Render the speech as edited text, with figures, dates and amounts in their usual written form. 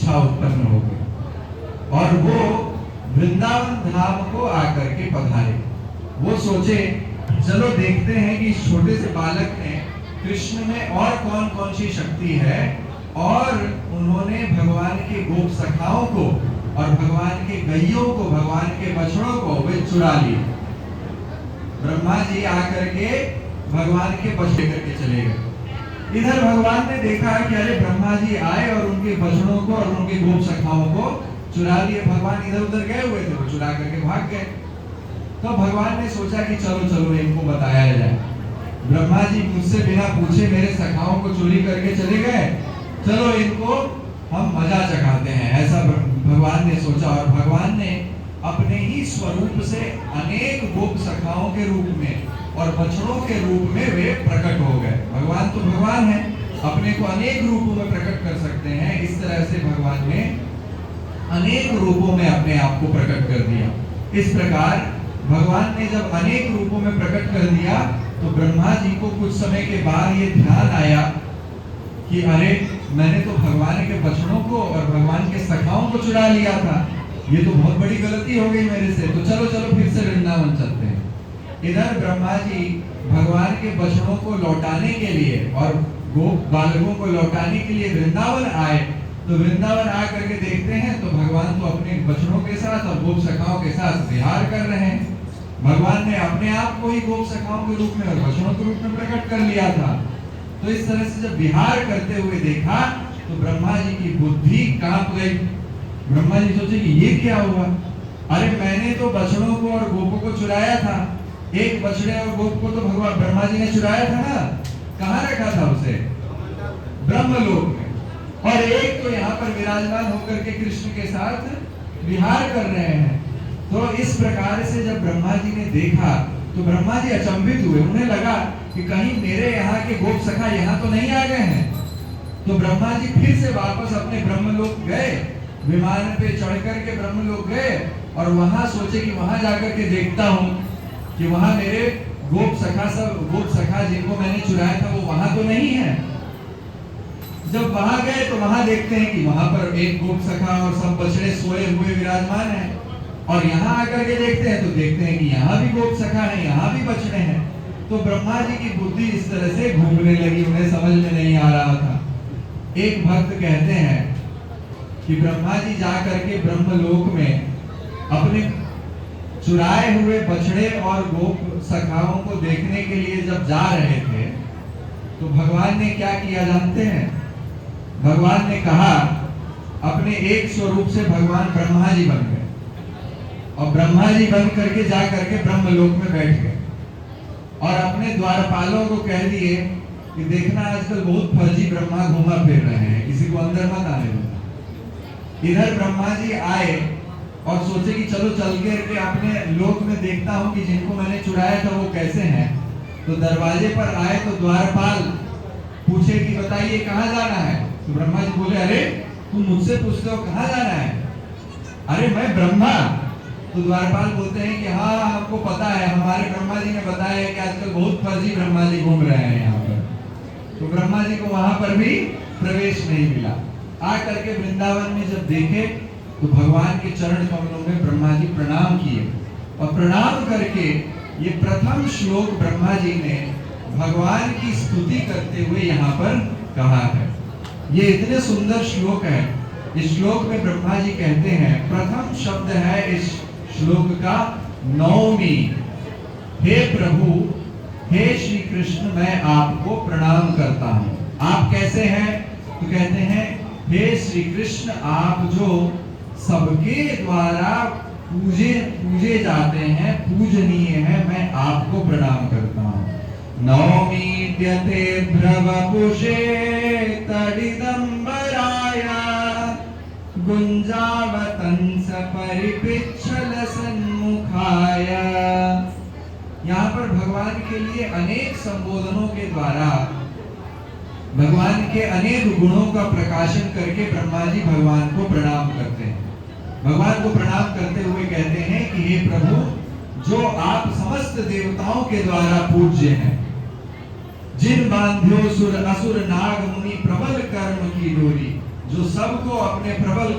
इच्छा उत्पन्न हो गई और वो वृंदावन धाम को आकर के पधारे। वो सोचे चलो देखते हैं कि इस छोटे से बालक ने कृष्ण में और कौन कौन सी शक्ति है, और उन्होंने भगवान के गोप सखाओं को और भगवान के गैयों को, भगवान के बछड़ों को वे चुरा लिए। ब्रह्मा जी आकर के भगवान के बछड़े करके चले गए। इधर भगवान ने देखा कि अरे ब्रह्मा जी आए और उनके बछड़ों को और उनके गोप सखाओं को चुरा लिए। भगवान इधर उधर गए हुए थे, वो चुरा करके भाग गए। तो भगवान ने सोचा कि चलो चलो इनको बताया जाए। ब्रह्मा जी मुझसे बिना पूछे मेरे सखाओं को चोरी करके चले गए, चलो इनको हम मजा चखाते हैं, ऐसा भगवान ने सोचा। और भगवान ने अपने ही स्वरूप से अनेक गोप सखाओं के रूप में और बछड़ों के रूप में वे प्रकट हो गए। भगवान तो भगवान है, अपने को अनेक रूपों में प्रकट कर सकते हैं। इस तरह से भगवान ने अनेक रूपों में अपने आप को प्रकट कर दिया। इस प्रकार भगवान ने जब अनेक रूपों में प्रकट कर दिया तो ब्रह्मा जी को कुछ समय के बाद ये ध्यान आया कि अरे मैंने तो भगवान के बछड़ों को और भगवान के सखाओं को चुरा लिया था, ये तो बहुत बड़ी गलती हो गई मेरे से। तो चलो चलो फिर से वृंदावन चलते हैं। इधर ब्रह्मा जी भगवान के बछड़ों को लौटाने के लिए और गोप बालकों को लौटाने के लिए वृंदावन आए। तो वृंदावन आ करके देखते हैं तो भगवान तो अपने बछड़ों के साथ और गोप सखाओं के साथ विहार कर रहे हैं। भगवान ने अपने आप को ही गोप सखाओं के रूप में और बछड़ों के रूप में प्रकट कर लिया था। तो इस तरह से जब विहार करते हुए देखा तो ब्रह्मा जी की बुद्धि कांप गई। ब्रह्मा जी सोचे कि ये क्या हुआ, अरे मैंने तो बछड़ों को और गोपों को चुराया था। एक बछड़े और गोप को तो भगवान ब्रह्मा जी ने चुराया था ना, कहाँ रखा था उसे? ब्रह्मलोक में। और एक तो यहाँ पर विराजमान होकर के कृष्ण के साथ विहार कर रहे हैं। तो इस प्रकार से जब ब्रह्मा जी ने देखा तो ब्रह्मा जी अचंभित हुए। उन्हें लगा कि कहीं मेरे यहाँ के गोप सखा यहाँ तो नहीं आ गए हैं। तो ब्रह्मा जी फिर से वापस अपने ब्रह्मलोक गए, विमान पे चढ़ करके ब्रह्मलोक गए और वहां सोचे कि वहां जाकर के देखता हूँ कि वहां मेरे गोप सखा जिनको मैंने चुराया था वो वहां तो नहीं है। जब वहां गए तो वहां देखते हैं कि वहां पर एक गोप सखा और सब बछड़े सोए हुए विराजमान हैं। और यहाँ आकर के देखते हैं तो देखते हैं कि यहाँ भी गोप सखा है, यहाँ भी बछड़े हैं। तो ब्रह्मा जी की बुद्धि इस तरह से घूमने लगी, उन्हें समझ में नहीं आ रहा था। एक भक्त कहते हैं कि ब्रह्मा जी जा करके ब्रह्मलोक में अपने चुराए हुए बछड़े और गोप सखाओं को देखने के लिए जब जा रहे थे तो भगवान ने क्या किया जानते हैं? भगवान ने कहा, अपने एक स्वरूप से भगवान ब्रह्मा जी बन गए और ब्रह्मा जी बन करके जा करके ब्रह्मलोक में बैठ गए और अपने द्वारपालों को कह दिए कि देखना आजकल बहुत फर्जी ब्रह्मा घूमा फिर रहे हैं, किसी को अंदर मत आने दो। इधर ब्रह्मा जी आए और सोचे कि चलो चल के अपने लोक में देखता हूँ कि जिनको मैंने चुराया था वो कैसे हैं। तो दरवाजे पर आए तो द्वारपाल पूछे कि बताइए कहाँ जाना है। तो ब्रह्मा जी बोले, अरे तुम मुझसे पूछते हो कहाँ जाना है? अरे मैं ब्रह्मा। तो द्वारपाल बोलते हैं कि हाँ हमको पता है, हमारे ब्रह्मा जी ने बताया है कि आजकल बहुत फर्जी ब्रह्मा जी घूम रहे हैं यहाँ पर। तो ब्रह्मा जी को वहां पर भी प्रवेश नहीं मिला। आ करके वृंदावन में जब देखे तो भगवान के चरण कमलों में ब्रह्मा जी प्रणाम किए और प्रणाम करके ये प्रथम श्लोक ब्रह्मा जी ने भगवान की स्तुति करते हुए यहाँ पर कहा है। ये इतने सुंदर श्लोक है। इस श्लोक में ब्रह्मा जी कहते हैं, प्रथम शब्द है इस श्लोक का नौमी, हे प्रभु, हे श्री कृष्ण, मैं आपको प्रणाम करता हूँ। आप कैसे हैं? तो कहते हैं, हे श्री कृष्ण, आप जो सबके द्वारा पूजे जाते हैं, पूजनीय है, मैं आपको प्रणाम करता हूँ। नौमीद्यते भ्रवपुषे तडिदंबराय गुंजावतंस परिपिच्छल सन्मुखाय। यहाँ पर भगवान के लिए अनेक संबोधनों के द्वारा भगवान के अनेक गुणों का प्रकाशन करके ब्रह्मा जी भगवान को प्रणाम करते हैं। भगवान को प्रणाम करते हुए कहते हैं कि हे प्रभु, जो आप समस्त देवताओं के द्वारा पूज्य हैं, जिन बांध्यो सुर असुर नाग मुनि प्रबल कर्म की डोरी, जो सबको अपने प्रबल